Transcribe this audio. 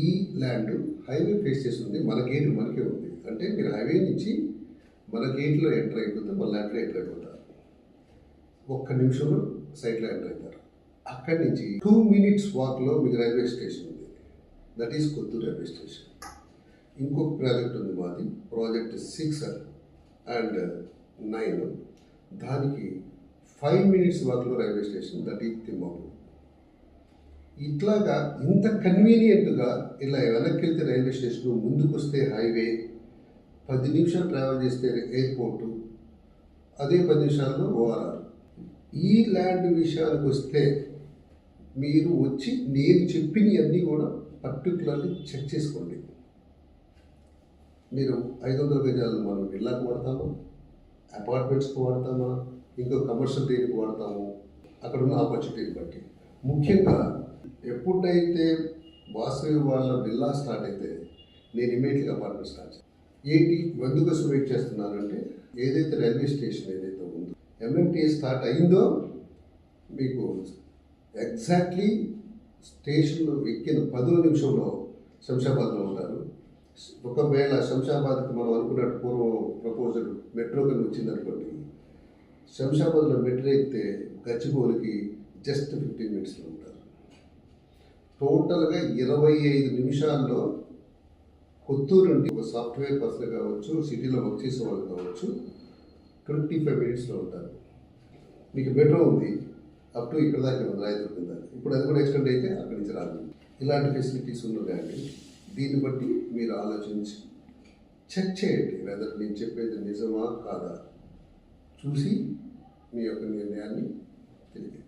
ఈ land highway face చేస్తుంది, మన గేటు మనకే ఉంది. అంటే మీరు హైవే నుంచి మన గేట్లో ఎంటర్ అయిపోతే మన ల్యాండ్లో ఎంటర్ అయిపోతారు. ఒక్క నిమిషంలో సైట్లో ఎంటర్ అవుతారు. అక్కడి నుంచి 2 minutes వాక్లో మీకు రైల్వే స్టేషన్ ఉంది. That is Kothur railway station. ఇంకొక ప్రాజెక్ట్ ఉంది మాది, ప్రాజెక్ట్ 6 and 9. దానికి 5 minutes వాక్లో railway station, that is Thimmapur. ఇట్లాగా ఇంత కన్వీనియంట్గా ఇలా వెనక్కి వెళ్తే రైల్వే స్టేషన్, ముందుకు వస్తే హైవే, 10 నిమిషాలు ట్రావెల్ చేస్తే ఎయిర్పోర్టు, అదే 10 నిమిషాల్లో ఓఆర్ఆర్. ఈ ల్యాండ్ విషయానికి వస్తే మీరు వచ్చి నేను చెప్పినవన్నీ కూడా పర్టికులర్లీ చెక్ చేసుకోండి. మీరు 500 గజాలు మనం విల్లాకు వాడతామా, అపార్ట్మెంట్స్కి వాడతామా, ఇంకో కమర్షియల్ దేనికి వాడతాము, అక్కడ ఉన్న ఆపర్చునిటీని బట్టి. ముఖ్యంగా ఎప్పుడైతే వాసవి వాళ్ళ విల్లా స్టార్ట్ అయితే నేను ఇమీడియట్గా అపార్ట్మెంట్ స్టార్ట్ చేస్తాను. ఏంటి ఎందుకోసం వెయిట్ చేస్తున్నానంటే, ఏదైతే రైల్వే స్టేషన్ ఏదైతే ఉందో ఎంఎంటీఎస్ స్టార్ట్ అయిందో, మీకు ఎగ్జాక్ట్లీ స్టేషన్లో ఎక్కిన 10వ నిమిషంలో శంషాబాద్లో ఉంటారు. ఒకవేళ శంషాబాద్కి మనం అనుకున్నట్టు పూర్వం ప్రపోజల్ మెట్రో కింద వచ్చిందనుకోండి, శంషాబాద్లో మెట్రో ఎక్కితే గచ్చిబౌలికి జస్ట్ 15 minutesలో ఉంటారు. టోటల్గా 25 నిమిషాల్లో కొత్తూరు నుండి ఒక సాఫ్ట్వేర్ పర్సన్ కావచ్చు, సిటీలో వర్క్ చేసే వాళ్ళు కావచ్చు, 25 minutesలో ఉంటారు. మీకు మెట్రో ఉంది, అప్ టు ఇక్కడ దాకా ఉంది, రాయదుర్గం కింద. ఇప్పుడు అది కూడా ఎక్స్టెండ్ అయితే అక్కడి నుంచి రాదు. ఇలాంటి ఫెసిలిటీస్ ఉన్నాయి. కానీ దీన్ని బట్టి మీరు ఆలోచించి చెక్ చేయండి, వెదర్ నేను చెప్పేది నిజమా కాదా చూసి మీ యొక్క నిర్ణయాన్ని తెలియజేయండి.